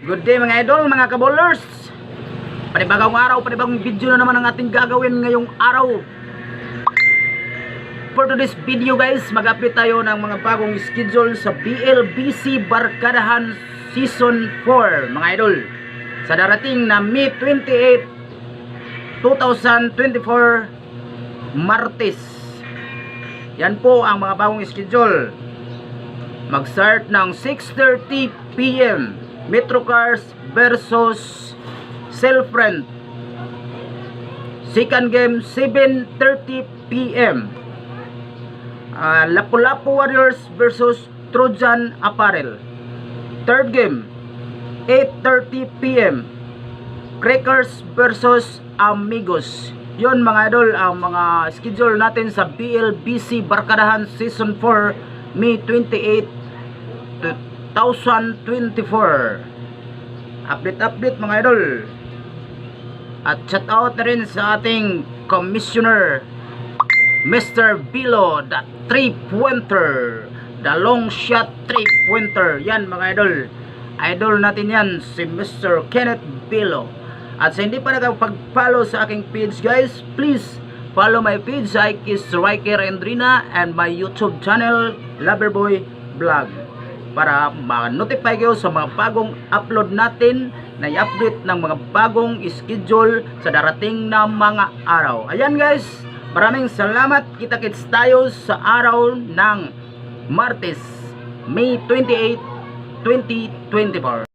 Good day mga idol, mga kabowlers. Panibagong araw, panibagong video na naman ang ating gagawin ngayong araw. For today's video guys, mag-update tayo ng mga bagong schedule sa BLBC Barkadahan Season 4 mga idol. Sa darating na May 28, 2024 Martes. Yan po ang mga bagong schedule. Mag-start ng 6:30 PM Metrocars versus Selfriend. Second game 7:30 PM Lapu-Lapu Warriors versus Trojan Apparel. Third game 8:30 PM Crackers versus Amigos. Yun mga idol ang mga schedule natin sa BLBC Barkadahan Season 4 May 28, 2024. Update mga idol. At shout out na rin sa ating Commissioner Mr. Bilo, the 3-pointer, the long shot 3-pointer. Yan mga idol. Idol natin yan si Mr. Kenneth Bilo. At sa hindi pa nakapag-follow sa aking page guys, please follow my page, Ike Striker Endrina, and my YouTube channel Loverboy Vlog, para ma-notify kayo sa mga bagong upload natin na i-update ng mga bagong schedule sa darating na mga araw. Ayan guys, maraming salamat. Kita-kits tayo sa araw ng Martes, May 28, 2024.